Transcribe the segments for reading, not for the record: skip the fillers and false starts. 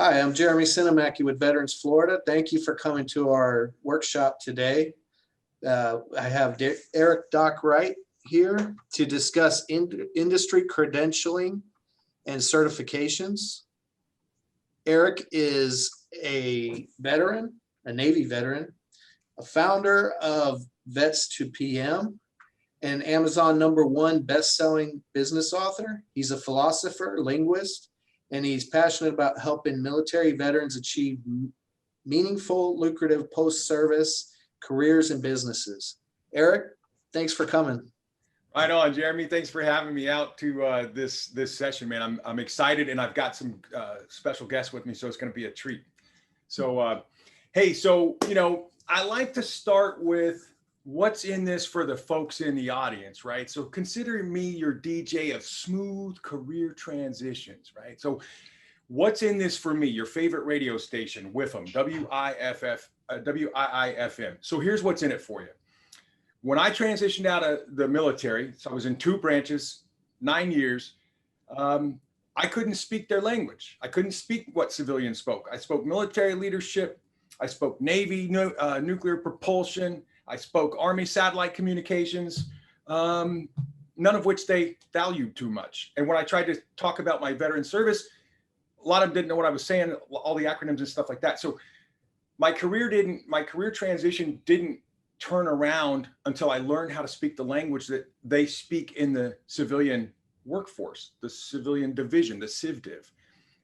Hi, I'm Jeremy Sinemaki with Veterans Florida. Thank you for coming to our workshop today. I have Eric Doc Wright here to discuss industry credentialing and certifications. Eric is a veteran, a Navy veteran, a founder of Vets to PM, and Amazon #1 best-selling business author. He's a philosopher, linguist, and he's passionate about helping military veterans achieve meaningful, lucrative post-service careers and businesses. Eric, thanks for coming. Right on, Jeremy. Thanks for having me out to this session, man. I'm excited, and I've got some special guests with me, so it's going to be a treat. So, hey, I like to start with what's in this for the folks in the audience, right? So consider me your DJ of smooth career transitions, right? So what's in this for me? Your favorite radio station, WIFM, WIIFM. So here's what's in it for you. When I transitioned out of the military, so I was in 2 branches, 9 years, I couldn't speak their language. I couldn't speak what civilians spoke. I spoke military leadership. I spoke Navy nuclear propulsion. I spoke Army satellite communications, none of which they valued too much. And when I tried to talk about my veteran service, a lot of them didn't know what I was saying, all the acronyms and stuff like that. So my career transition didn't turn around until I learned how to speak the language that they speak in the civilian workforce, the civilian division, the CivDiv.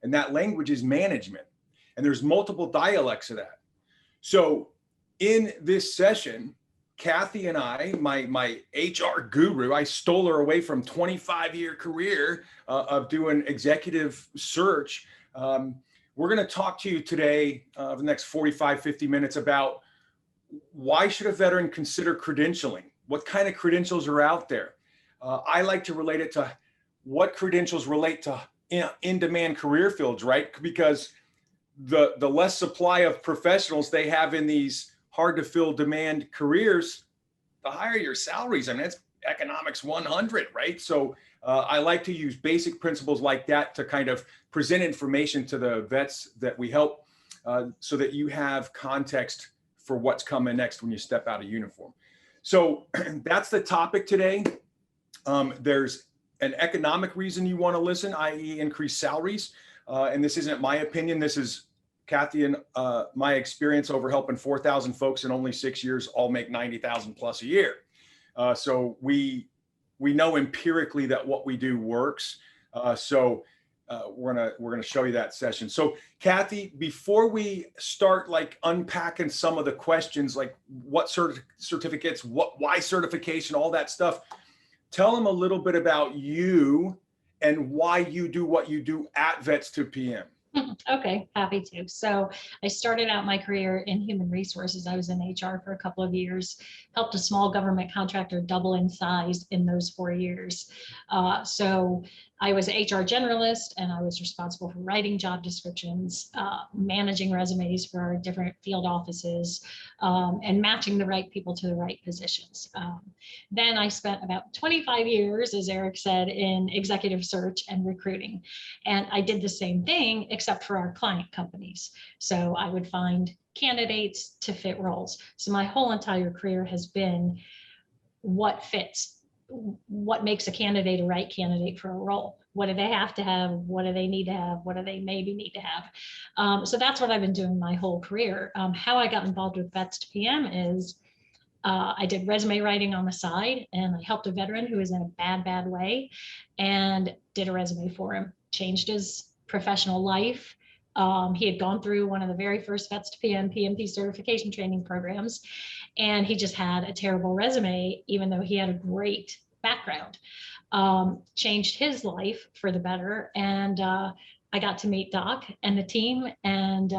And that language is management. And there's multiple dialects of that. So in this session, Kathy and I, my HR guru, I stole her away from 25-year career of doing executive search. We're going to talk to you today for the next 45, 50 minutes about why should a veteran consider credentialing? What kind of credentials are out there? I like to relate it to what credentials relate to in-demand career fields, right? Because the less supply of professionals they have in these hard to fill demand careers, the higher your salaries. I mean, that's economics 100, right? So I like to use basic principles like that to kind of present information to the vets that we help so that you have context for what's coming next when you step out of uniform. So that's the topic today. There's an economic reason you want to listen, i.e. increased salaries. And this isn't my opinion. This is Kathy and my experience over helping 4,000 folks in only 6 years all make 90,000 plus a year. So we know empirically that what we do works. We're gonna show you that session. So Kathy, before we start like unpacking some of the questions, like what certificates, why certification, all that stuff, tell them a little bit about you and why you do what you do at Vets to PM. Okay, happy to. So I started out my career in human resources. I was in HR for a couple of years, helped a small government contractor double in size in those 4 years. So I was an HR generalist, and I was responsible for writing job descriptions, managing resumes for our different field offices, and matching the right people to the right positions. Then I spent about 25 years, as Eric said, in executive search and recruiting. And I did the same thing, except for our client companies. So I would find candidates to fit roles. So my whole entire career has been what fits, what makes a candidate a right candidate for a role. What do they have to have? What do they need to have? What do they maybe need to have? So that's what I've been doing my whole career. How I got involved with Vets to PM is I did resume writing on the side, and I helped a veteran who was in a bad way and did a resume for him, changed his professional life. He had gone through one of the very first Vets to PM PMP certification training programs, and he just had a terrible resume, even though he had a great background. Changed his life for the better, and I got to meet Doc and the team, and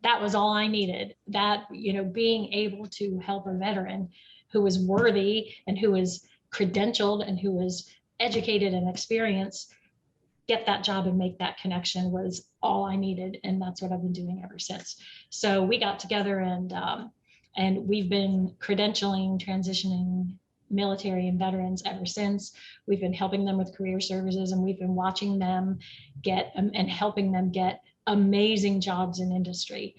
that was all I needed. That, being able to help a veteran who was worthy and who was credentialed and who was educated and experienced get that job and make that connection was all I needed. And that's what I've been doing ever since. So we got together and we've been credentialing, transitioning military and veterans ever since. We've been helping them with career services, and we've been watching them get and helping them get amazing jobs in industry.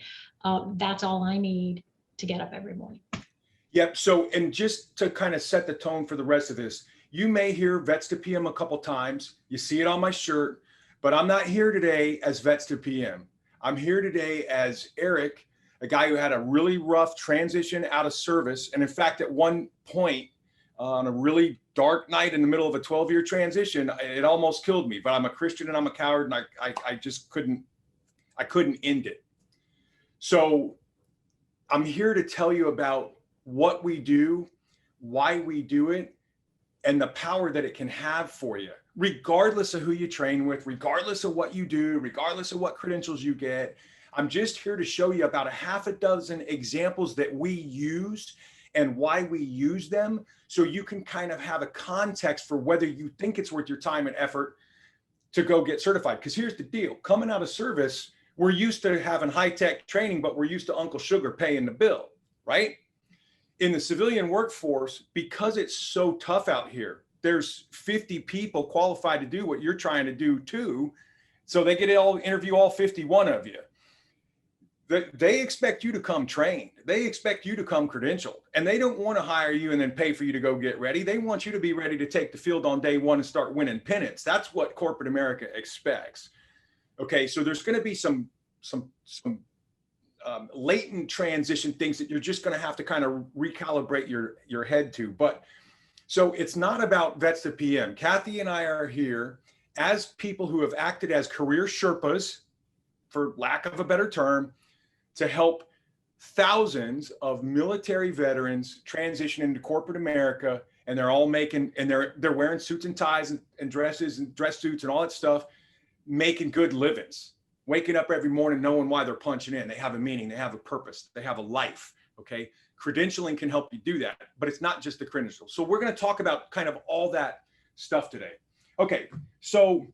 That's all I need to get up every morning. Yep. So, and just to kind of set the tone for the rest of this, you may hear Vets to PM a couple times. You see it on my shirt, but I'm not here today as Vets to PM. I'm here today as Eric, a guy who had a really rough transition out of service. And in fact, at one point on a really dark night in the middle of a 12-year transition, it almost killed me, but I'm a Christian and I'm a coward, and I just couldn't end it. So I'm here to tell you about what we do, why we do it, and the power that it can have for you, regardless of who you train with, regardless of what you do, regardless of what credentials you get. I'm just here to show you about a half a dozen examples that we use and why we use them, so you can kind of have a context for whether you think it's worth your time and effort to go get certified. Because here's the deal, coming out of service, we're used to having high-tech training, but we're used to Uncle Sugar paying the bill, right? In the civilian workforce, because it's so tough out here, there's 50 people qualified to do what you're trying to do too. So they get to interview all 51 of you. They expect you to come trained. They expect you to come credentialed, and they don't want to hire you and then pay for you to go get ready. They want you to be ready to take the field on day one and start winning pennants. That's what corporate America expects. Okay, so there's going to be some latent transition things that you're just going to have to kind of recalibrate your head to. But so it's not about Vets to PM. Kathy and I are here as people who have acted as career Sherpas, for lack of a better term, to help thousands of military veterans transition into corporate America. And they're all making, and they're wearing suits and ties and dresses and dress suits and all that stuff, making good livings, waking up every morning knowing why they're punching in. They have a meaning, they have a purpose, they have a life. Okay, credentialing can help you do that, but it's not just the credentials. So we're going to talk about kind of all that stuff today. Okay, so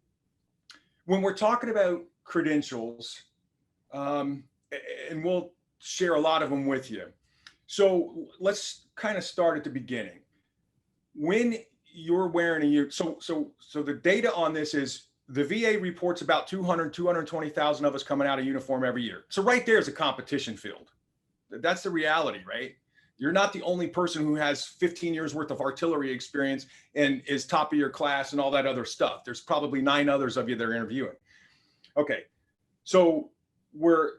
when we're talking about credentials, and we'll share a lot of them with you. So let's kind of start at the beginning. When you're wearing so the data on this is the VA reports about 220,000 of us coming out of uniform every year. So right there is a competition field. That's the reality, right? You're not the only person who has 15 years worth of artillery experience and is top of your class and all that other stuff. There's probably 9 others of you that are interviewing. Okay, so we're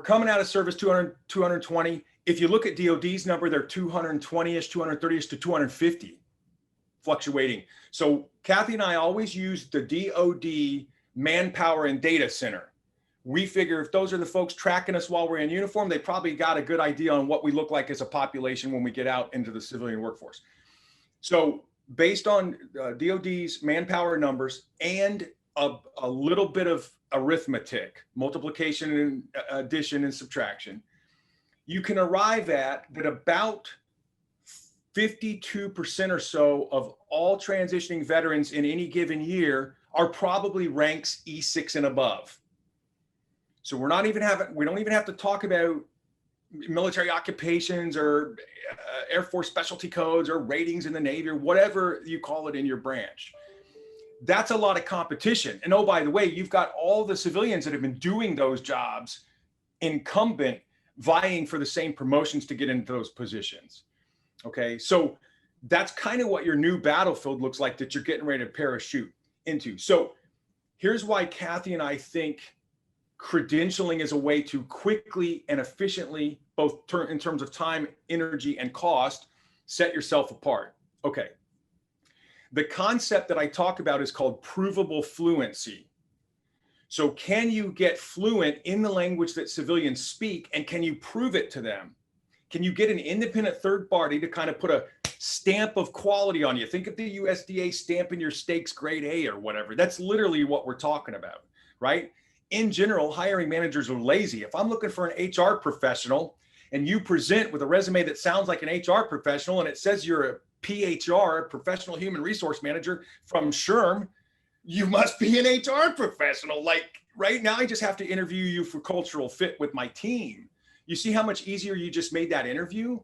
coming out of service 220. If you look at DOD's number, they're 220-ish, 230-ish to 250, fluctuating. So Kathy and I always use the DOD manpower and data center. We figure if those are the folks tracking us while we're in uniform, they probably got a good idea on what we look like as a population when we get out into the civilian workforce. So based on DOD's manpower numbers and a little bit of arithmetic, multiplication and addition and subtraction, you can arrive at that about 52% or so of all transitioning veterans in any given year are probably ranks E6 and above. So we don't even have to talk about military occupations or Air Force specialty codes or ratings in the Navy or whatever you call it in your branch. That's a lot of competition. And oh, by the way, you've got all the civilians that have been doing those jobs incumbent vying for the same promotions to get into those positions. Okay, so that's kind of what your new battlefield looks like that you're getting ready to parachute into. So here's why Kathy and I think credentialing is a way to quickly and efficiently, both in terms of time, energy, and cost, set yourself apart. Okay. The concept that I talk about is called provable fluency. So can you get fluent in the language that civilians speak, and can you prove it to them? Can you get an independent third party to kind of put a stamp of quality on you? Think of the USDA stamping your steaks grade A or whatever. That's literally what we're talking about, right? In general, hiring managers are lazy. If I'm looking for an HR professional and you present with a resume that sounds like an HR professional and it says you're a PHR, professional human resource manager from SHRM, you must be an HR professional. Like right now, I just have to interview you for cultural fit with my team. You see how much easier you just made that interview,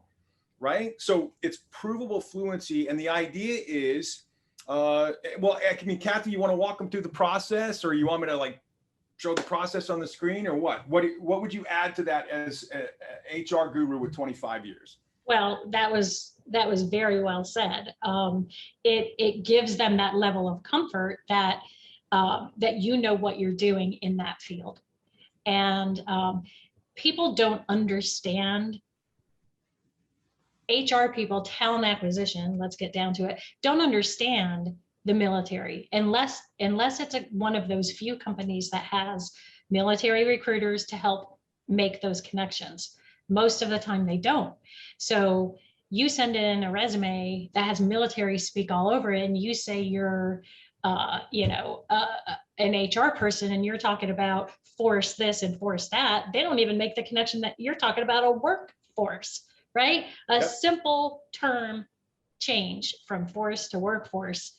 right? So it's provable fluency. And the idea is, well, I mean, Kathy, you want to walk them through the process, or you want me to like show the process on the screen, or what? What would you add to that as a HR guru with 25 years? Well, that was very well said. It gives them that level of comfort that that you know what you're doing in that field, and people don't understand. HR people, talent acquisition, let's get down to it, don't understand the military unless it's one of those few companies that has military recruiters to help make those connections. Most of the time they don't. So you send in a resume that has military speak all over it, and you say you're an HR person, and you're talking about force this and force that. They don't even make the connection that you're talking about a workforce, right? A simple term change from force to workforce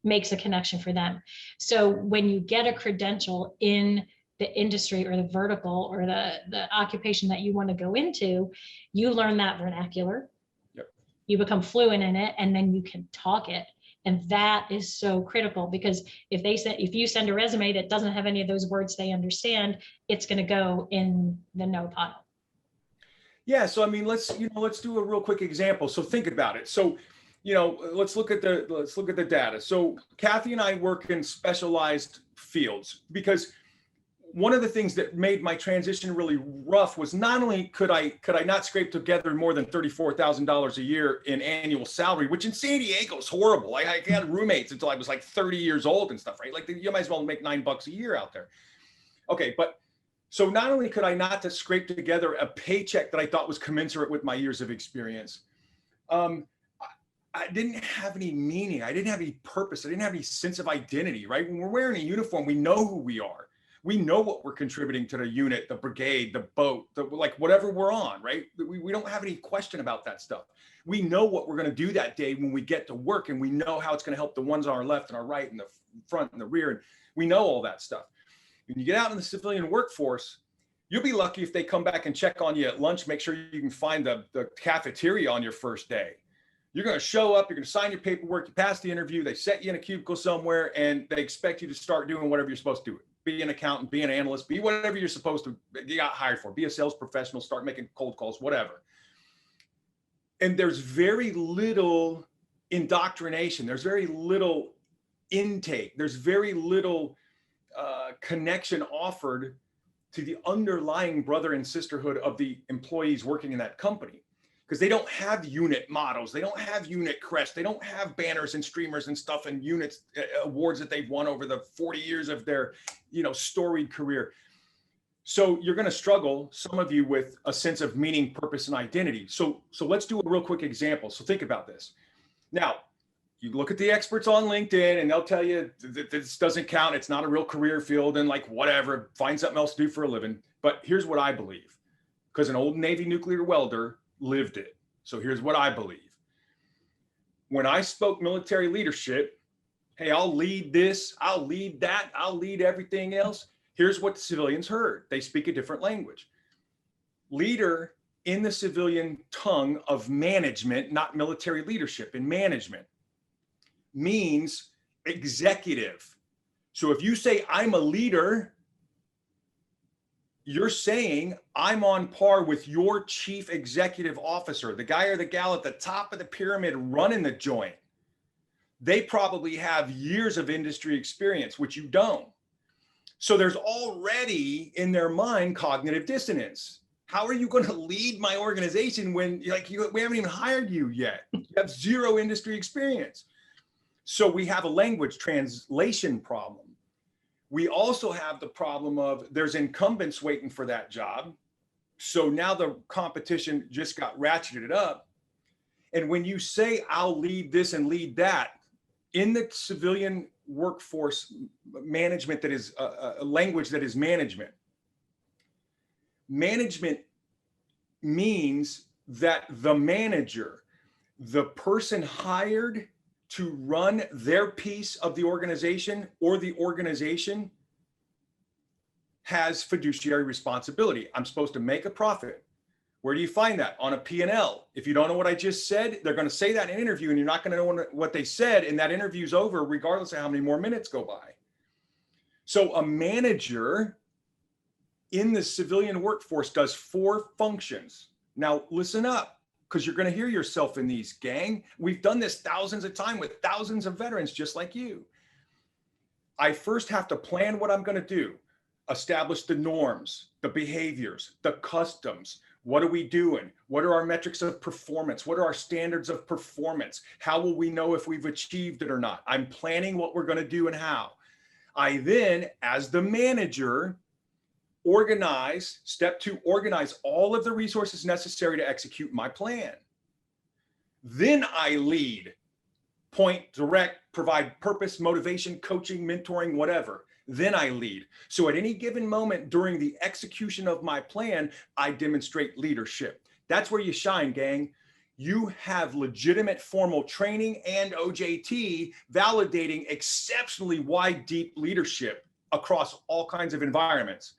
makes a connection for them. So when you get a credential in the industry or the vertical or the occupation that you want to go into, you learn that vernacular. Yep. You become fluent in it, and then you can talk it. And that is so critical, because if you send a resume that doesn't have any of those words they understand, it's going to go in the no pile. Yeah. So, I mean, let's do a real quick example. So think about it. So, let's look at the data. So Kathy and I work in specialized fields, because one of the things that made my transition really rough was not only could I not scrape together more than $34,000 a year in annual salary, which in San Diego is horrible. I had roommates until I was like 30 years old and stuff, right? Like you might as well make $9 a year out there. Okay, but so not only could I not to scrape together a paycheck that I thought was commensurate with my years of experience, I didn't have any meaning. I didn't have any purpose. I didn't have any sense of identity, right? When we're wearing a uniform, we know who we are. We know what we're contributing to the unit, the brigade, the boat, like whatever we're on, right? We don't have any question about that stuff. We know what we're going to do that day when we get to work, and we know how it's going to help the ones on our left and our right and the front and the rear. And we know all that stuff. When you get out in the civilian workforce, you'll be lucky if they come back and check on you at lunch, make sure you can find the cafeteria on your first day. You're going to show up, you're going to sign your paperwork, you pass the interview, they set you in a cubicle somewhere, and they expect you to start doing whatever you're supposed to do. Be an accountant, be an analyst, be whatever you're supposed to, you got hired for, be a sales professional, start making cold calls, whatever. And there's very little indoctrination. There's very little intake. There's very little connection offered to the underlying brother and sisterhood of the employees working in that company. Because they don't have unit mottos, they don't have unit crests, they don't have banners and streamers and stuff and units awards that they've won over the 40 years of their, storied career. So you're going to struggle, some of you, with a sense of meaning, purpose, and identity. So let's do a real quick example. So think about this. Now, you look at the experts on LinkedIn, and they'll tell you that this doesn't count. It's not a real career field, and like whatever, find something else to do for a living. But here's what I believe, because an old Navy nuclear welder lived it. So here's what I believe. When I spoke military leadership, hey, I'll lead this, I'll lead that, I'll lead everything else. Here's what the civilians heard. They speak a different language. Leader in the civilian tongue of management, not military leadership, in management, means executive. So if you say I'm a leader, you're saying I'm on par with your chief executive officer, the guy or the gal at the top of the pyramid running the joint. They probably have years of industry experience, which you don't. So there's already in their mind cognitive dissonance. How are you going to lead my organization when we haven't even hired you yet? You have zero industry experience. So we have a language translation problem. We also have the problem of there's incumbents waiting for that job. So now the competition just got ratcheted up. And when you say, I'll lead this and lead that, in the civilian workforce management, that is a language that is management. Management means that the manager, the person hired to run their piece of the organization, or the organization, has fiduciary responsibility. I'm supposed to make a profit. Where do you find that? On a P&L. If you don't know what I just said, they're going to say that in an interview, and you're not going to know what they said, and that interview's over regardless of how many more minutes go by. So a manager in the civilian workforce does 4 functions. Now listen up, because you're going to hear yourself in these, gang. We've done this thousands of times with thousands of veterans just like you. I first have to plan what I'm going to do, establish the norms, the behaviors, the customs. What are we doing? What are our metrics of performance? What are our standards of performance? How will we know if we've achieved it or not? I'm planning what we're going to do and how. I then, as the manager, organize, step 2, organize all of the resources necessary to execute my plan. Then I lead, point, direct, provide purpose, motivation, coaching, mentoring, whatever. Then I lead. So at any given moment during the execution of my plan, I demonstrate leadership. That's where you shine, gang. You have legitimate formal training and OJT validating exceptionally wide, deep leadership across all kinds of environments.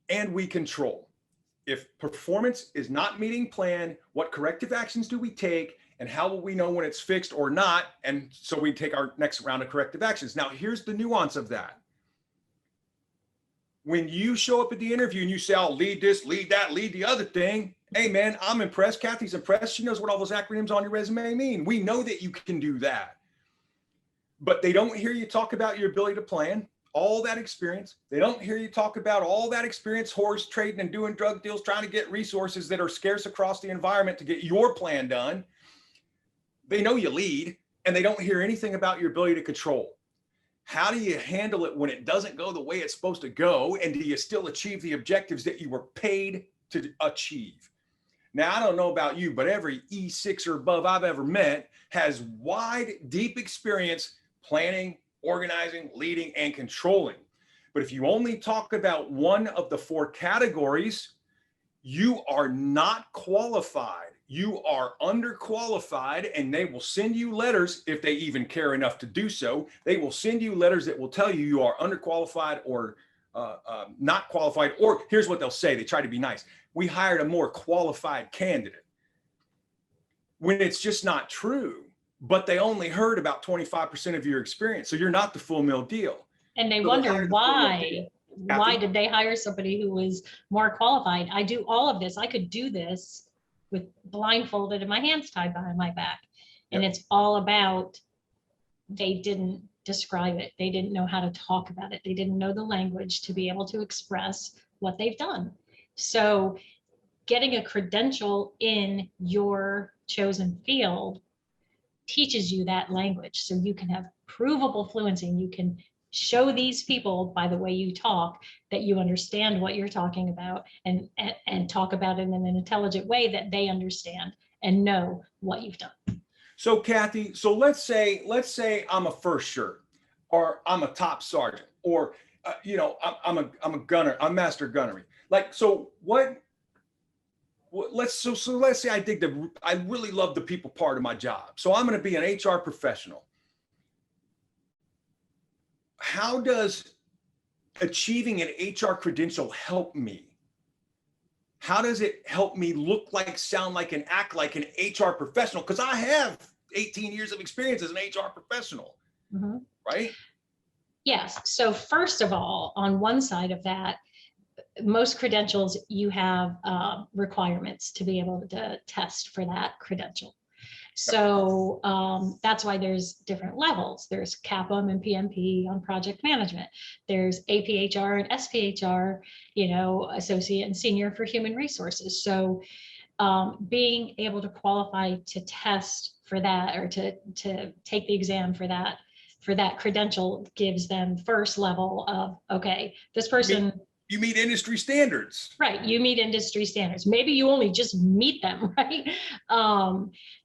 And we control. If performance is not meeting plan, what corrective actions do we take? And how will we know when it's fixed or not? And so we take our next round of corrective actions. Now, here's the nuance of that. When you show up at the interview and you say, I'll lead this, lead that, lead the other thing. Hey, man, I'm impressed. Kathy's impressed. She knows what all those acronyms on your resume mean. We know that you can do that. But they don't hear you talk about your ability to plan, all that experience. They don't hear you talk about all that experience, horse trading and doing drug deals, trying to get resources that are scarce across the environment to get your plan done. They know you lead, and they don't hear anything about your ability to control. How do you handle it when it doesn't go the way it's supposed to go? And do you still achieve the objectives that you were paid to achieve? Now, I don't know about you, but every E6 or above I've ever met has wide, deep experience planning, organizing, leading, and controlling. But if you only talk about one of the 4 categories, you are not qualified. You are underqualified, and they will send you letters, if they even care enough to do so. They will send you letters that will tell you you are underqualified or not qualified. Or here's what they'll say. They try to be nice. We hired a more qualified candidate. When it's just not true, but they only heard about 25% of your experience. So you're not the full meal deal. And they So wonder why Kathy? did they hire somebody who was more qualified? I do all of this. I could do this with blindfolded and my hands tied behind my back. And Yep. it's all about, they didn't describe it. They didn't know how to talk about it. They didn't know the language to be able to express what they've done. So getting a credential in your chosen field teaches you that language. So you can have provable fluency, and you can show these people by the way you talk that you understand what you're talking about, and talk about it in an intelligent way that they understand and know what you've done. So Kathy, so let's say I'm a first shirt, or I'm a top sergeant, or I'm a gunner, I'm master gunnery. Like, so let's say I really love the people part of my job. So I'm going to be an HR professional. How does achieving an HR credential help me? How does it help me look like, sound like, and act like an HR professional? Because I have 18 years of experience as an HR professional, right? Yes. So first of all, on one side of that, most credentials, you have requirements to be able to test for that credential. So that's why there's different levels. There's CAPM and PMP on project management. There's APHR and SPHR, associate and senior for human resources. So being able to qualify to test for that, or to take the exam for that credential, gives them first level of, okay, this person. You meet industry standards. Right, you meet industry standards. Maybe you only just meet them, right?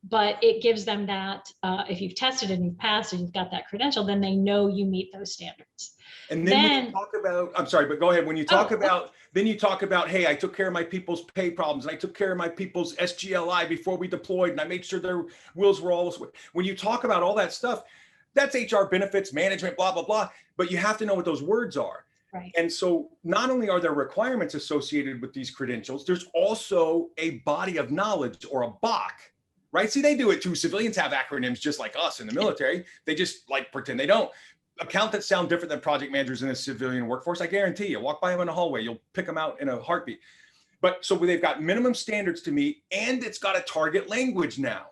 But it gives them that, if you've tested and you've passed and you've got that credential, then they know you meet those standards. And then when you talk about, I'm sorry, but go ahead. When you talk then you talk about, hey, I took care of my people's pay problems, and I took care of my people's SGLI before we deployed, and I made sure their wheels were all, when you talk about all that stuff, that's HR benefits, management, blah, blah, blah. But you have to know what those words are. Right. And so not only are there requirements associated with these credentials, there's also a body of knowledge, or a BOC, right? See, they do it too. Civilians have acronyms just like us in the military. They just like pretend they don't. accountants sound different than project managers in the civilian workforce. I guarantee you, walk by them in the hallway, you'll pick them out in a heartbeat. But so they've got minimum standards to meet, and it's got a target language now.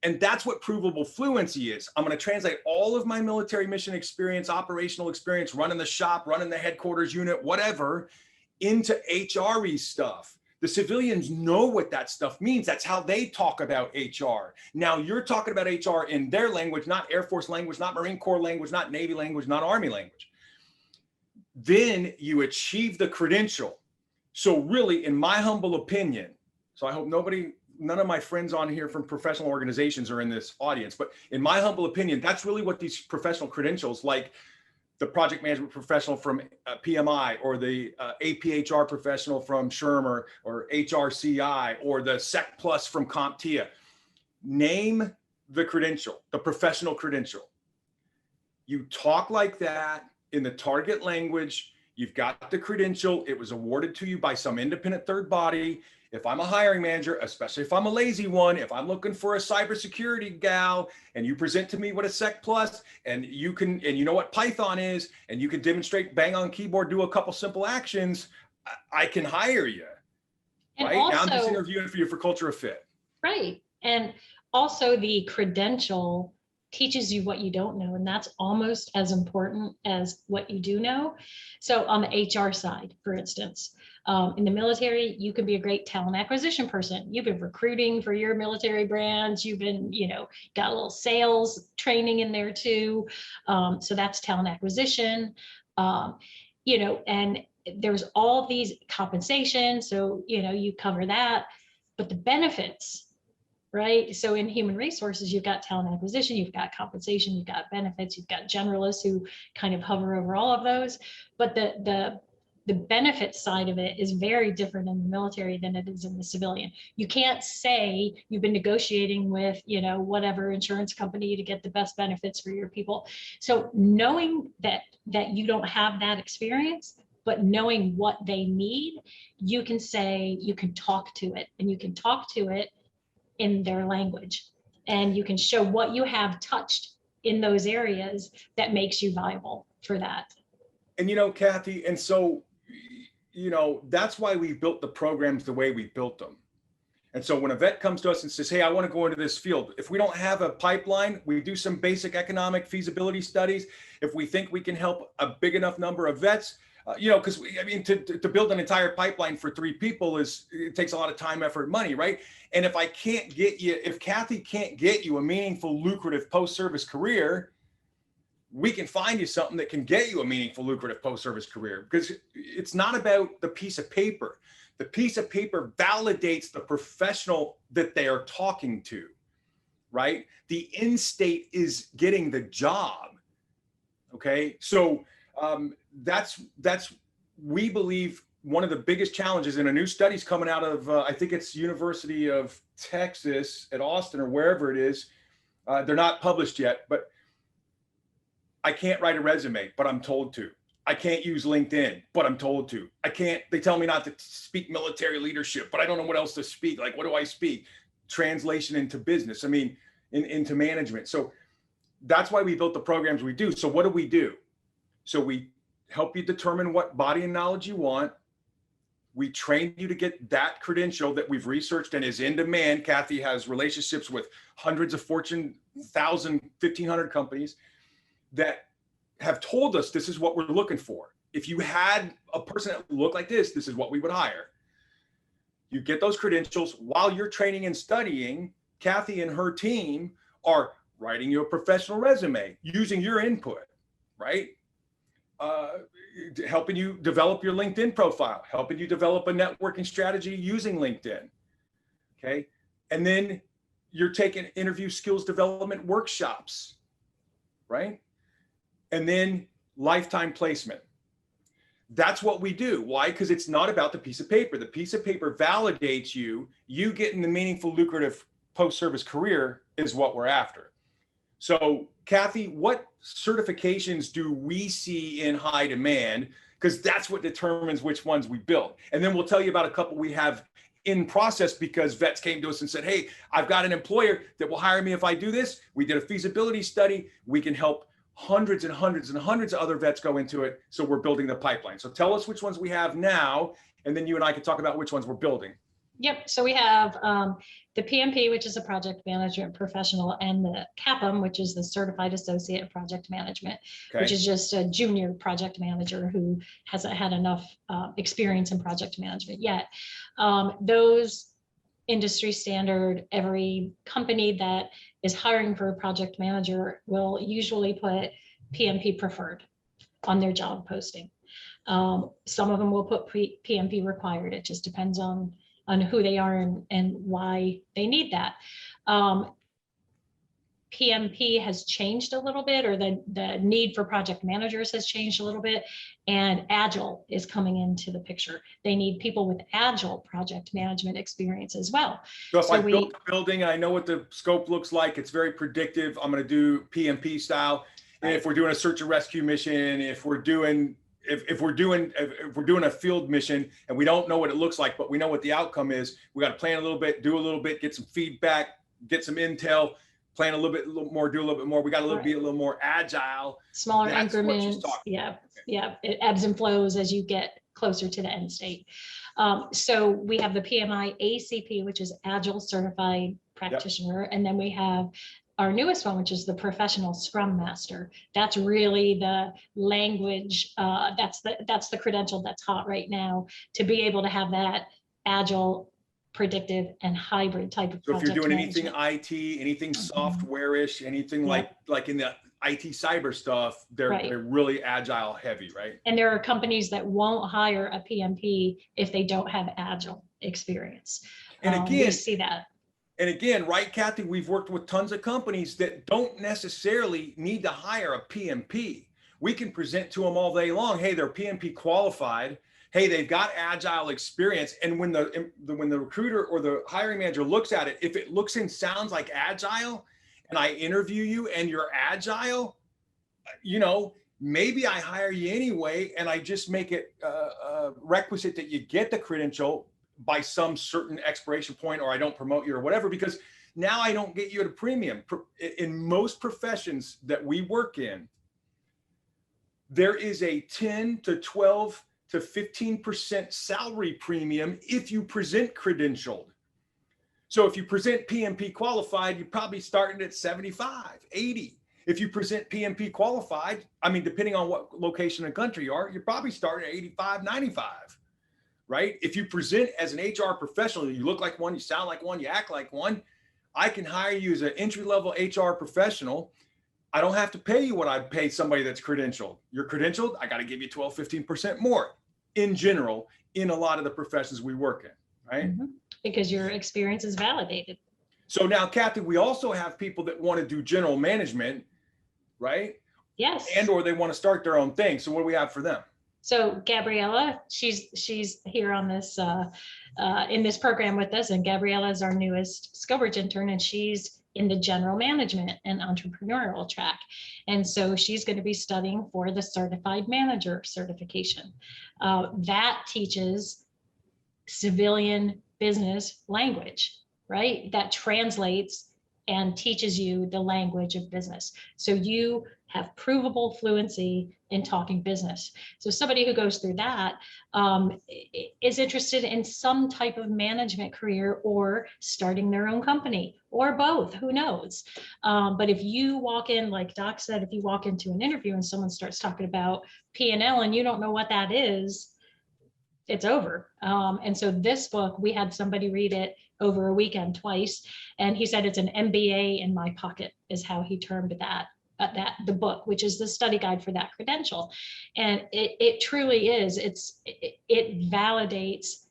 And that's what provable fluency is. I'm going to translate all of my military mission experience, operational experience, running the shop, running the headquarters unit, whatever, into HRE stuff. The civilians know what that stuff means. That's how they talk about HR. Now you're talking about HR in their language, not Air Force language, not Marine Corps language, not Navy language, not Army language. Then you achieve the credential. So really, in my humble opinion, so I hope none of my friends on here from professional organizations are in this audience, but in my humble opinion, that's really what these professional credentials, like the project management professional from PMI, or the APHR professional from Shermer, or HRCI, or the Sec Plus from CompTIA, name the credential, the professional credential. You talk like that in the target language. You've got the credential. It was awarded to you by some independent third body. If I'm a hiring manager, especially if I'm a lazy one, if I'm looking for a cybersecurity gal, and you present to me what a Sec Plus, and you know what Python is, and you can demonstrate, bang on keyboard, do a couple simple actions, I can hire you. And right? also, now I'm just interviewing for you for culture of fit. Right. And also the credential teaches you what you don't know, and that's almost as important as what you do know. So on the HR side, for instance, in the military, you can be a great talent acquisition person. You've been recruiting for your military branch. You've been, got a little sales training in there too. So that's talent acquisition, and there's all these compensation. So, you cover that, but the benefits, right? So in human resources, you've got talent acquisition, you've got compensation, you've got benefits, you've got generalists who kind of hover over all of those. But the benefit side of it is very different in the military than it is in the civilian. You can't say you've been negotiating with, whatever insurance company to get the best benefits for your people. So knowing that you don't have that experience, but knowing what they need, you can talk to it, and you can talk to it in their language, and you can show what you have touched in those areas that makes you viable for that. And Kathy, and so that's why we built the programs the way we built them. And so when a vet comes to us and says, hey, I want to go into this field, if we don't have a pipeline, we do some basic economic feasibility studies. If we think we can help a big enough number of vets, because to build an entire pipeline for 3 people it takes a lot of time, effort, money, right? And if Kathy can't get you a meaningful, lucrative post-service career, we can find you something that can get you a meaningful, lucrative post-service career, because it's not about the piece of paper. The piece of paper validates the professional that they are talking to, right? The end state is getting the job. Okay, so that's we believe one of the biggest challenges, in a new study's coming out of I think it's University of Texas at Austin or wherever it is. They're not published yet, but I can't write a resume, but I'm told to. I can't use LinkedIn, but I'm told to. They tell me not to speak military leadership, but I don't know what else to speak. Like, what do I speak? Translation into business. Into management. So that's why we built the programs we do. So what do? So we help you determine what body and knowledge you want. We train you to get that credential that we've researched and is in demand. Kathy has relationships with hundreds of Fortune 1,000, 1,500 companies that have told us this is what we're looking for. If you had a person that looked like this is what we would hire. You get those credentials while you're training and studying. Kathy and her team are writing you a professional resume using your input, right? Helping you develop your LinkedIn profile, helping you develop a networking strategy using LinkedIn. Okay. And then you're taking interview skills development workshops, right? And then lifetime placement. That's what we do. Why? Because it's not about the piece of paper. The piece of paper validates you getting the meaningful, lucrative post-service career is what we're after. So Kathy, what certifications do we see in high demand? Because that's what determines which ones we build. And then we'll tell you about a couple we have in process, because vets came to us and said, hey, I've got an employer that will hire me if I do this. We did a feasibility study. We can help hundreds and hundreds and hundreds of other vets go into it. So we're building the pipeline. So tell us which ones we have now, and then you and I can talk about which ones we're building. Yep. So we have the PMP, which is a project management professional, and the CAPM, which is the Certified Associate in Project Management, Okay. which is just a junior project manager who hasn't had enough experience in project management yet. Those industry standard, every company that is hiring for a project manager will usually put PMP preferred on their job posting. Some of them will put PMP required. It just depends on who they are and why they need that. PMP has changed a little bit, or the need for project managers has changed a little bit, and Agile is coming into the picture. They need people with Agile project management experience as well. So if So I built a building, I know what the scope looks like. It's very predictive. I'm going to do PMP style. And if we're doing a search and rescue mission, if we're doing a field mission and we don't know what it looks like, but we know what the outcome is, we got to plan a little bit, do a little bit, get some feedback, get some intel, plan a little more, do a little bit more. We got to be a little more agile. Smaller That's what she's increments. talking Yeah. Yeah. It ebbs and flows as you get closer to the end state. So we have the PMI ACP, which is Agile Certified Practitioner. And then we have our newest one, which is the Professional Scrum Master. That's really the language. That's the credential that's hot right now, to be able to have that Agile, predictive, and hybrid type of So if you're project doing anything management. IT, anything software-ish, anything like in the IT cyber stuff, they're really agile heavy, right? And there are companies that won't hire a PMP if they don't have Agile experience. And again, we see that. And again, right, Kathy, we've worked with tons of companies that don't necessarily need to hire a PMP. We can present to them all day long, hey, they're PMP qualified. Hey, they've got Agile experience. And when the recruiter or the hiring manager looks at it, if it looks and sounds like Agile, and I interview you and you're Agile, maybe I hire you anyway, and I just make it requisite that you get the credential by some certain expiration point, or I don't promote you or whatever, because now I don't get you at a premium. In most professions that we work in, there is a 10 to 12 to 15% salary premium if you present credentialed. So if you present PMP qualified, you're probably starting at 75, 80. If you present PMP qualified, depending on what location of the country you are, you're probably starting at 85, 95, right? If you present as an HR professional, you look like one, you sound like one, you act like one, I can hire you as an entry-level HR professional. I don't have to pay you what I'd pay somebody that's credentialed. You're credentialed, I got to give you 12, 15% more in general in a lot of the professions we work in, right? Mm-hmm. Because your experience is validated. So now, Kathy, we also have people that want to do general management, right? Yes. And or they want to start their own thing. So what do we have for them? So Gabriella, she's here on this in this program with us, and Gabriella is our newest Scobridge intern, and she's in the general management and entrepreneurial track. And so she's going to be studying for the certified manager certification. That teaches civilian business language, right? That translates and teaches you the language of business. So you have provable fluency in talking business. So somebody who goes through that is interested in some type of management career or starting their own company or both, who knows? But if you walk in, like Doc said, if you walk into an interview and someone starts talking about P&L and you don't know what that is, it's over. And so this book, we had somebody read it over a weekend twice, and he said it's an MBA in my pocket is how he termed that the book, which is the study guide for that credential. And it truly is, it validates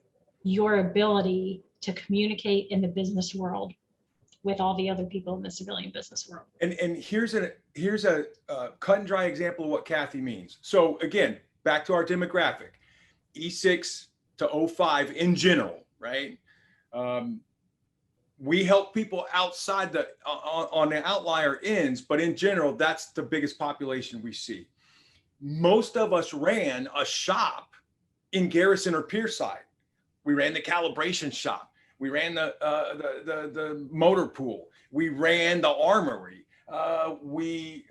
your ability to communicate in the business world with all the other people in the civilian business world. And here's a cut and dry example of what Kathy means. So again, back to our demographic, E6 to 05 in general, right? We help people outside on the outlier ends, but in general, that's the biggest population we see. Most of us ran a shop in Garrison or Pierside. We ran the calibration shop. We ran the motor pool. We ran the armory. We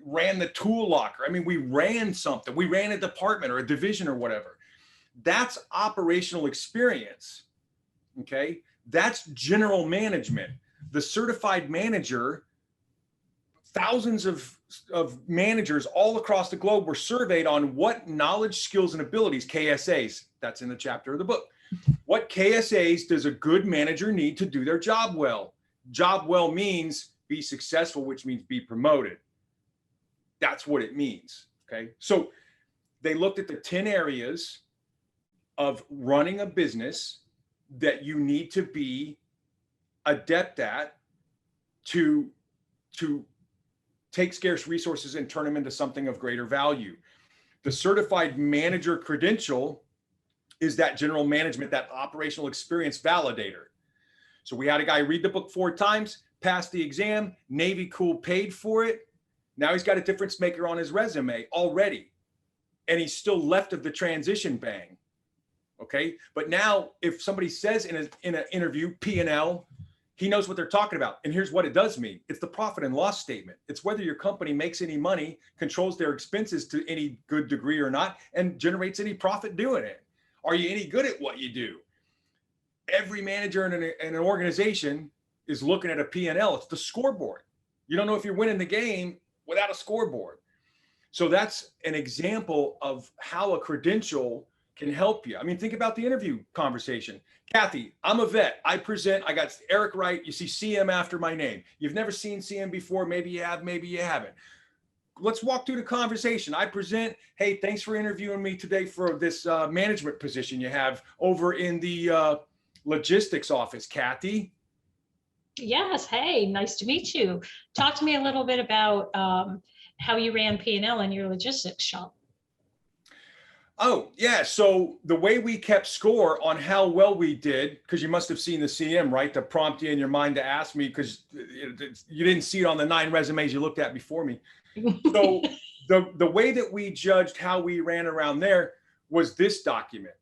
ran the tool locker. I mean, we ran something. We ran a department or a division or whatever. That's operational experience. Okay. That's general management. The certified manager, thousands of managers all across the globe were surveyed on what knowledge, skills, and abilities, KSAs, that's in the chapter of the book. What KSAs does a good manager need to do their job well? Job well means be successful, which means be promoted. That's what it means. Okay. So they looked at the 10 areas of running a business that you need to be adept at to take scarce resources and turn them into something of greater value. The certified manager credential is that general management, that operational experience validator. So we had a guy read the book 4 times, passed the exam, Navy cool, paid for it. Now he's got a difference maker on his resume already. And he's still left of the transition bang. Okay. But now if somebody says in an interview, P&L, he knows what they're talking about. And here's what it does mean. It's the profit and loss statement. It's whether your company makes any money, controls their expenses to any good degree or not, and generates any profit doing it. Are you any good at what you do? Every manager in an organization is looking at a P&L. It's the scoreboard. You don't know if you're winning the game without a scoreboard. So that's an example of how a credential can help you. I mean, think about the interview conversation. Kathy, I'm a vet. I got Eric Wright. You see CM after my name. You've never seen CM before. Maybe you have, maybe you haven't. Let's walk through the conversation. I present, hey, thanks for interviewing me today for this management position you have over in the logistics office, Kathy. Yes. Hey, nice to meet you. Talk to me a little bit about how you ran P&L in your logistics shop. Oh, yeah. So the way we kept score on how well we did, because you must have seen the CM, right? To prompt you in your mind to ask me, because you didn't see it on the 9 resumes you looked at before me. So the way that we judged how we ran around there was this document.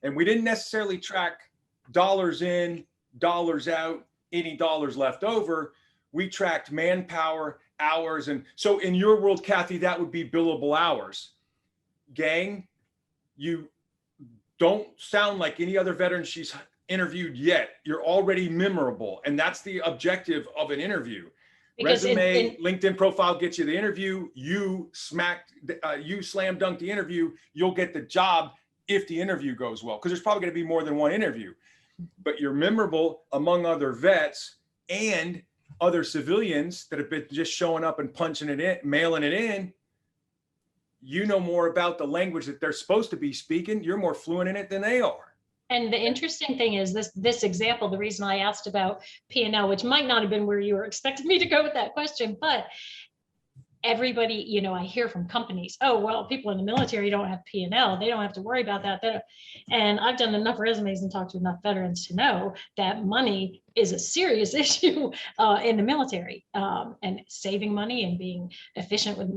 And we didn't necessarily track dollars in, dollars out, any dollars left over. We tracked manpower, hours. And so in your world, Kathy, that would be billable hours. Gang, you don't sound like any other veteran she's interviewed yet. You're already memorable. And that's the objective of an interview. Because resume, LinkedIn profile gets you the interview. You slam dunk the interview. You'll get the job if the interview goes well, because there's probably going to be more than one interview. But you're memorable among other vets and other civilians that have been just showing up and punching it in, mailing it in. You know more about the language that they're supposed to be speaking. You're more fluent in it than they are. And the interesting thing is this example, the reason I asked about P&L, which might not have been where you were expecting me to go with that question, but everybody, I hear from companies, oh, well, people in the military don't have P&L. They don't have to worry about that. And I've done enough resumes and talked to enough veterans to know that money is a serious issue in the military, and saving money and being efficient with,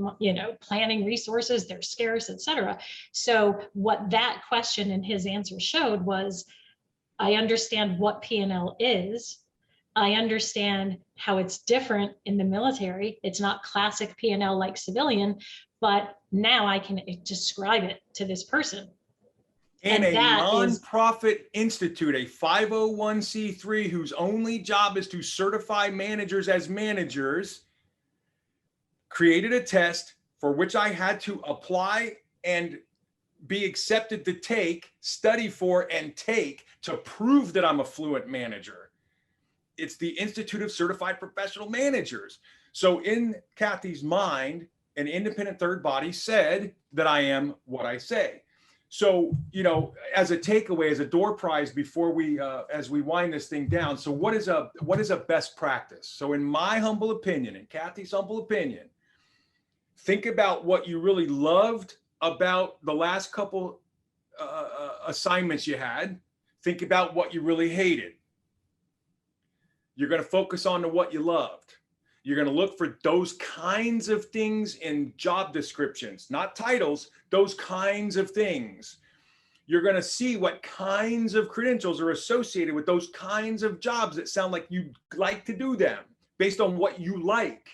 planning resources, they're scarce, et cetera. So what that question and his answer showed was, I understand what P&L is. I understand how it's different in the military. It's not classic P&L like civilian, but now I can describe it to this person. And a nonprofit institute, a 501c3, whose only job is to certify managers as managers, created a test for which I had to apply and be accepted to study for and take to prove that I'm a fluent manager. It's the Institute of Certified Professional Managers. So in Kathy's mind, an independent third body said that I am what I say. So, as a takeaway, as a door prize before we, as we wind this thing down. So what is a best practice? So in my humble opinion, in Kathy's humble opinion, think about what you really loved about the last couple assignments you had. Think about what you really hated. You're going to focus on what you loved. You're going to look for those kinds of things in job descriptions, not titles, those kinds of things. You're going to see what kinds of credentials are associated with those kinds of jobs that sound like you'd like to do them based on what you like.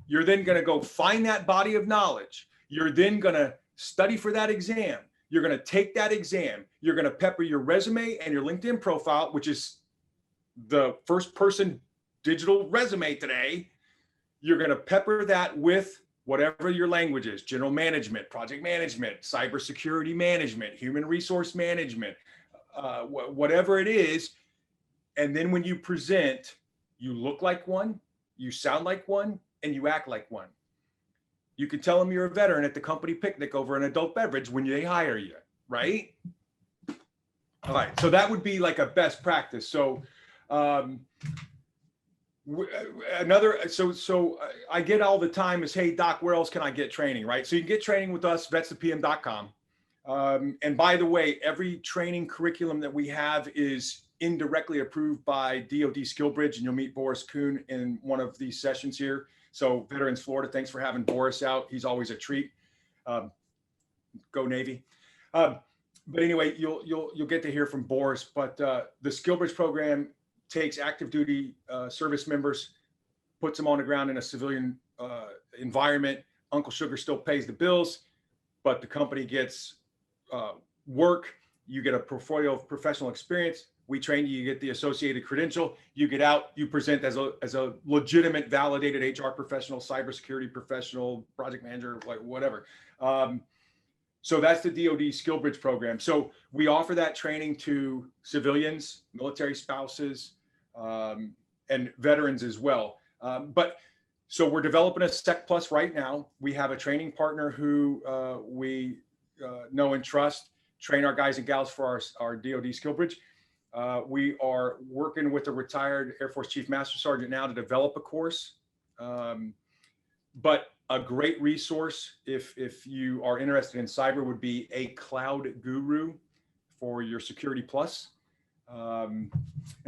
You're then going to go find that body of knowledge. You're then going to study for that exam. You're going to take that exam. You're going to pepper your resume and your LinkedIn profile, which is the first person digital resume today. You're going to pepper that with whatever your language is: general management, project management, cybersecurity management, human resource management, whatever it is. And then when you present, you look like one, you sound like one, and you act like one. You can tell them you're a veteran at the company picnic over an adult beverage when they hire you, right? All right, so that would be like a best practice. So I get all the time is, hey, Doc, where else can I get training, right? So you can get training with us, vetstopm.com. And by the way, every training curriculum that we have is indirectly approved by DoD SkillBridge, and you'll meet Boris Kuhn in one of these sessions here. So Veterans Florida, thanks for having Boris out. He's always a treat. Go Navy. But anyway, you'll get to hear from Boris. But the SkillBridge program takes active duty service members, puts them on the ground in a civilian environment. Uncle Sugar still pays the bills, but the company gets work. You get a portfolio of professional experience. We train you, you get the associated credential, you get out, you present as a legitimate, validated HR professional, cybersecurity professional, project manager, like whatever. So that's the DoD SkillBridge program. So we offer that training to civilians, military spouses, and veterans as well. So we're developing a Sec Plus right now. We have a training partner who we know and trust, train our guys and gals for our DoD SkillBridge. We are working with a retired Air Force Chief Master Sergeant now to develop a course. But a great resource, if you are interested in cyber, would be a Cloud Guru for your Security Plus. And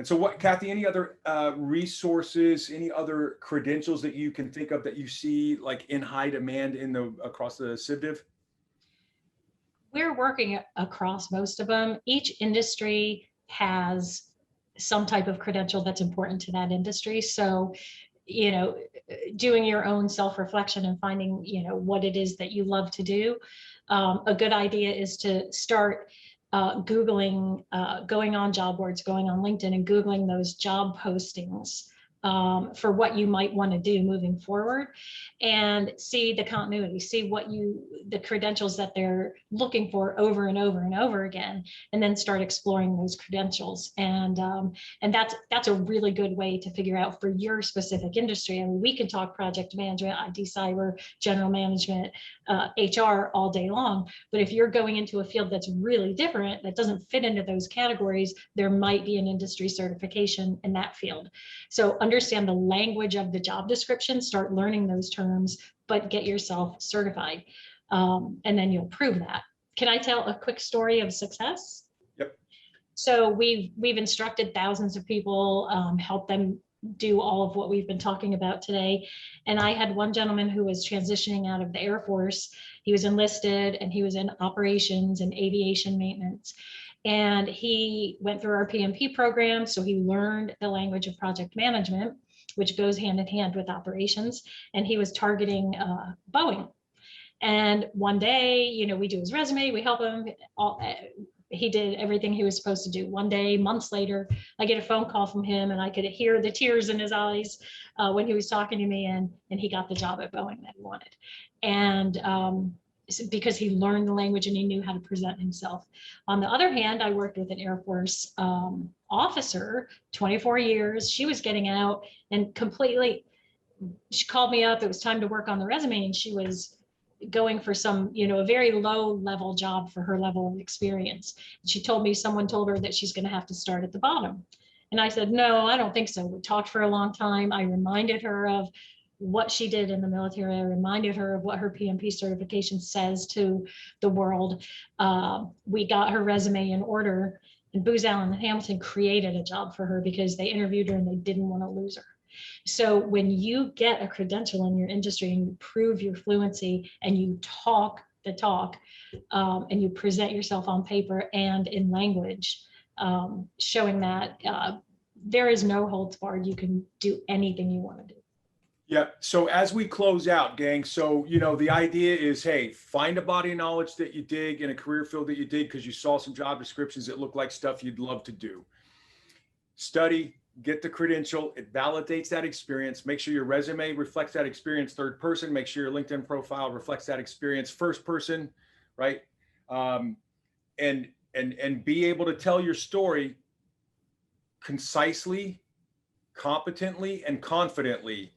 so what, Kathy, any other resources, any other credentials that you can think of that you see like in high demand across the CivDiv? We're working across most of them. Each industry has some type of credential that's important to that industry. So, doing your own self-reflection and finding, what it is that you love to do. A good idea is to start Googling, going on job boards, going on LinkedIn and Googling those job postings for what you might want to do moving forward, and see the continuity, see the credentials that they're looking for over and over and over again, and then start exploring those credentials. And that's a really good way to figure out for your specific industry. I mean, we can talk project management, IT, cyber, general management, HR all day long, but if you're going into a field that's really different, that doesn't fit into those categories, there might be an industry certification in that field. So understand the language of the job description, start learning those terms, but get yourself certified. And then you'll prove that. Can I tell a quick story of success? Yep. So we've instructed thousands of people, helped them do all of what we've been talking about today. And I had one gentleman who was transitioning out of the Air Force. He was enlisted and he was in operations and aviation maintenance. And he went through our PMP program. So he learned the language of project management, which goes hand in hand with operations. And he was targeting Boeing. And one day, we do his resume, we help him. He did everything he was supposed to do. One day, months later, I get a phone call from him and I could hear the tears in his eyes when he was talking to me, and he got the job at Boeing that he wanted. And because he learned the language and he knew how to present himself. On the other hand, I worked with an Air Force officer, 24 years. She was getting out and she called me up. It was time to work on the resume, and she was going for some, a very low level job for her level of experience. She told me someone told her that she's going to have to start at the bottom. And I said, no, I don't think so. We talked for a long time. I reminded her of what she did in the military. I reminded her of what her PMP certification says to the world. We got her resume in order, and Booz Allen and Hamilton created a job for her because they interviewed her and they didn't want to lose her. So when you get a credential in your industry and you prove your fluency and you talk the talk and you present yourself on paper and in language, showing that there is no holds barred, you can do anything you want to do. Yeah. So as we close out, gang, so, the idea is, hey, find a body of knowledge that you dig in a career field that you dig because you saw some job descriptions that look like stuff you'd love to do. Study, get the credential. It validates that experience. Make sure your resume reflects that experience third person. Make sure your LinkedIn profile reflects that experience first person, right? And be able to tell your story concisely, competently, and confidently.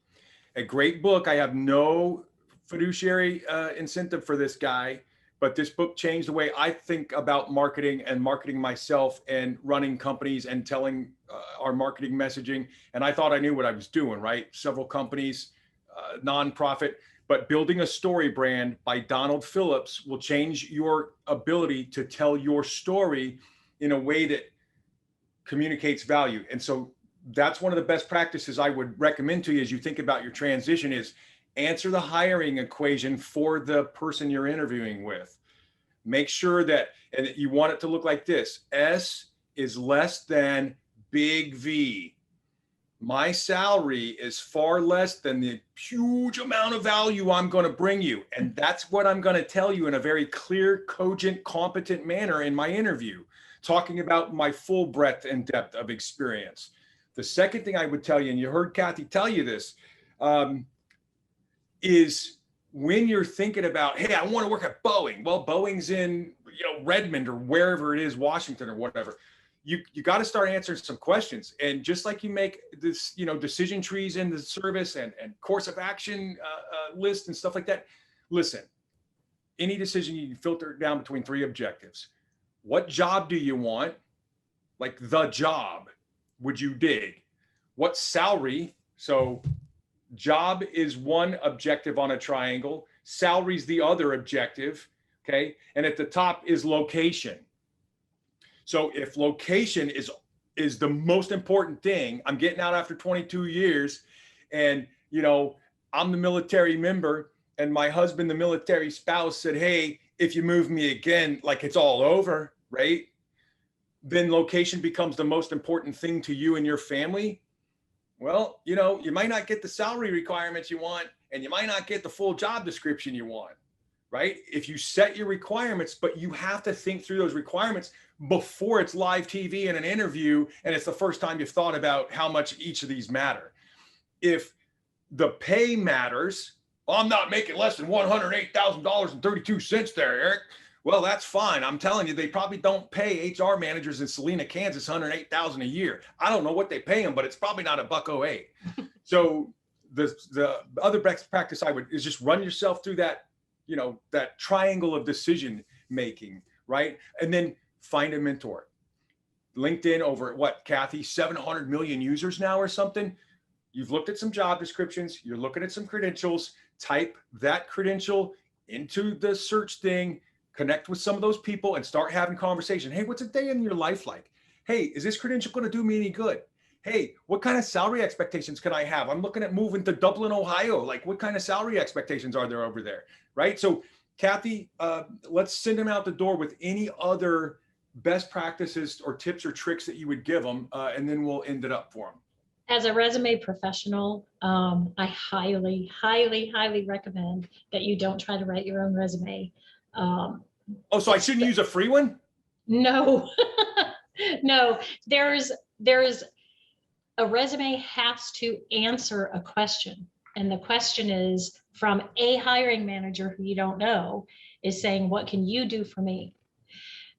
A great book. I have no fiduciary incentive for this guy, but this book changed the way I think about marketing and marketing myself and running companies and telling our marketing messaging. And I thought I knew what I was doing, right? Several companies, nonprofit, but Building a Story Brand by Donald Phillips will change your ability to tell your story in a way that communicates value. And so that's one of the best practices I would recommend to you as you think about your transition is answer the hiring equation for the person you're interviewing with. Make sure that, and you want it to look like this: S is less than big V. My salary is far less than the huge amount of value I'm going to bring you. And that's what I'm going to tell you in a very clear, cogent, competent manner in my interview, talking about my full breadth and depth of experience. The second thing I would tell you, and you heard Kathy tell you this, is when you're thinking about, hey, I want to work at Boeing. Well, Boeing's in, Redmond or wherever it is, Washington or whatever. You got to start answering some questions. And just like you make this, decision trees in the service and course of action list and stuff like that. Listen, any decision you can filter it down between three objectives. What job do you want? Like the job would you dig? What salary? So job is one objective on a triangle. Salary is the other objective. Okay. And at the top is location. So if location is the most important thing, I'm getting out after 22 years and, I'm the military member and my husband, the military spouse said, hey, if you move me again, like it's all over, right? Then location becomes the most important thing to you and your family. Well, you might not get the salary requirements you want, and you might not get the full job description you want, right? If you set your requirements, but you have to think through those requirements before it's live TV in an interview, and it's the first time you've thought about how much each of these matter. If the pay matters, I'm not making less than $108,000.32 there, Eric. Well, that's fine. I'm telling you, they probably don't pay HR managers in Salina, Kansas, $108,000 a year. I don't know what they pay them, but it's probably not $108. So the other best practice is just run yourself through that, that triangle of decision making, right? And then find a mentor. LinkedIn over at what, Kathy, 700 million users now or something. You've looked at some job descriptions. You're looking at some credentials. Type that credential into the search thing. Connect with some of those people and start having conversation. Hey, what's a day in your life like? Hey, is this credential going to do me any good? Hey, what kind of salary expectations can I have? I'm looking at moving to Dublin, Ohio. Like, what kind of salary expectations are there over there? Right? So, Kathy, let's send them out the door with any other best practices or tips or tricks that you would give them, and then we'll end it up for them. As a resume professional, I highly, highly, highly recommend that you don't try to write your own resume. So I shouldn't use a free one? No, no, there's a resume has to answer a question. And the question is from a hiring manager who you don't know is saying, what can you do for me?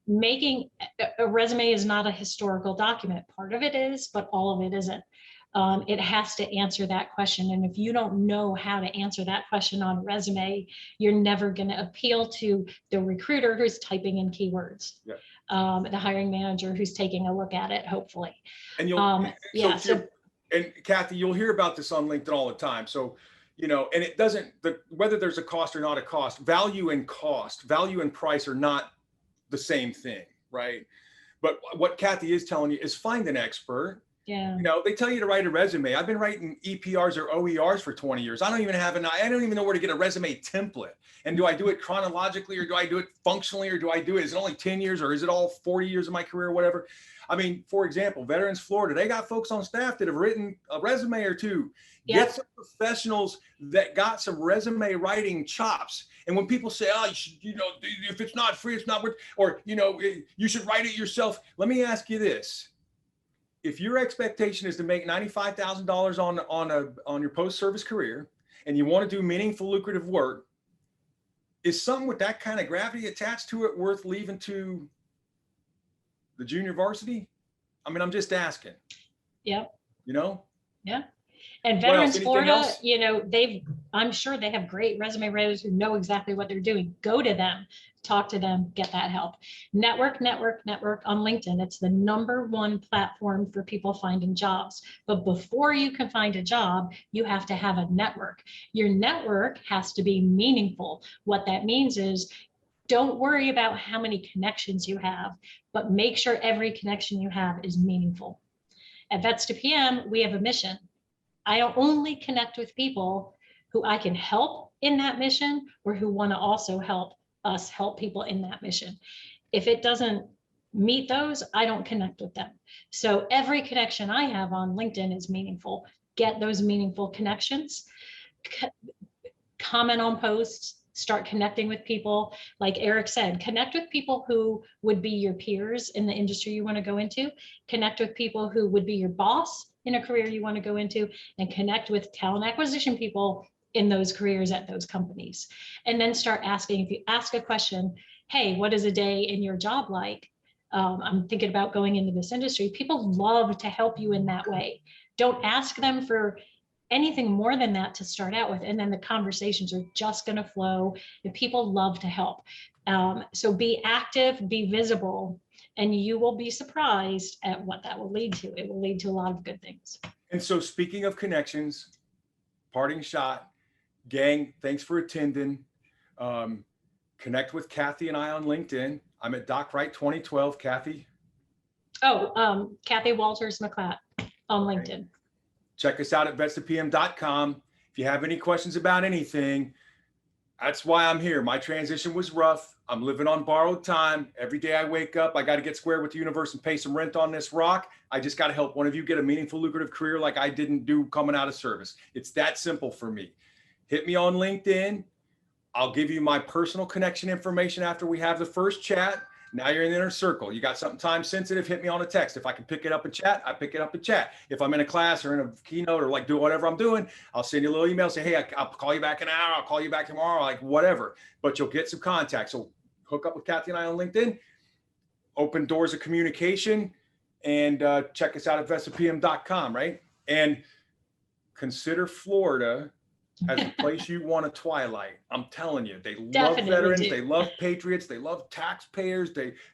Making a resume is not a historical document. Part of it is, but all of it isn't. It has to answer that question. And if you don't know how to answer that question on a resume, you're never going to appeal to the recruiter who's typing in keywords, the hiring manager who's taking a look at it, hopefully. And and Kathy, you'll hear about this on LinkedIn all the time. So, and it doesn't, whether there's a cost or not a cost, value and price are not the same thing, right? But what Kathy is telling you is find an expert Yeah. You know, they tell you to write a resume. I've been writing EPRs or OERs for 20 years. I don't even know where to get a resume template. And do I do it chronologically, or do I do it functionally, or is it only 10 years, or is it all 40 years of my career, or whatever? I mean, for example, Veterans Florida, they got folks on staff that have written a resume or two. Yep. Get some professionals that got some resume writing chops. And when people say, oh, you should, you know, if it's not free, it's not worth, or, you know, you should write it yourself. Let me ask you this. If your expectation is to make $95,000 on your post-service career, and you want to do meaningful, lucrative work, is something with that kind of gravity attached to it worth leaving to the junior varsity? I mean, I'm just asking. Yep. You know? Yeah. And What else? Veterans Anything Florida, else? you know, I'm sure they have great resume writers who know exactly what they're doing. Go to them, talk to them, get that help. Network on LinkedIn. It's the #1 platform for people finding jobs. But before you can find a job, you have to have a network. Your network has to be meaningful. What that means is, don't worry about how many connections you have, but make sure every connection you have is meaningful. At Vets to PM, we have a mission. I only connect with people who I can help in that mission, or who want to also help us help people in that mission. If it doesn't meet those, I don't connect with them. So every connection I have on LinkedIn is meaningful. Get those meaningful connections, comment on posts, start connecting with people. Like Eric said, connect with people who would be your peers in the industry you want to go into, connect with people who would be your boss in a career you want to go into, and connect with talent acquisition people in those careers at those companies. And then start asking, if you ask a question, hey, what is a day in your job like? I'm thinking about going into this industry. People love to help you in that way. Don't ask them for anything more than that to start out with. And then the conversations are just going to flow, and people love to help. So be active, be visible, and you will be surprised at what that will lead to. It will lead to a lot of good things. And so, speaking of connections, parting shot, gang, thanks for attending. Connect with Kathy and I on LinkedIn. I'm at Doc Wright 2012. Kathy? Kathy Walters McClatt on LinkedIn. Check us out at vets2pm.com. If you have any questions about anything, that's why I'm here. My transition was rough. I'm living on borrowed time. Every day I wake up, I got to get square with the universe and pay some rent on this rock. I just got to help one of you get a meaningful, lucrative career like I didn't do coming out of service. It's that simple for me. Hit me on LinkedIn. I'll give you my personal connection information after we have the first chat. Now you're in the inner circle. You got something time sensitive, hit me on a text. If I can pick it up and chat, I pick it up and chat. If I'm in a class or in a keynote or like do whatever I'm doing, I'll send you a little email, say, hey, I'll call you back in an hour. I'll call you back tomorrow, like whatever. But you'll get some contact. So hook up with Kathy and I on LinkedIn, open doors of communication, and check us out at vets2pm.com, right? And consider Florida as a place you want to twilight. I'm telling you, they love Definitely veterans, do. they love patriots, they love taxpayers.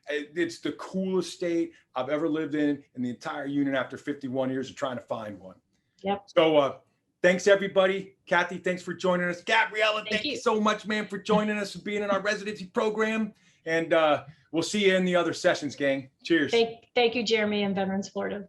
It's the coolest state I've ever lived in the entire union after 51 years of trying to find one. Yep. So thanks everybody. Kathy, thanks for joining us. Gabriella, thank you so much, man, for joining us and being in our residency program. And we'll see you in the other sessions, gang. Cheers. Thank you, Jeremy, and Veterans Florida.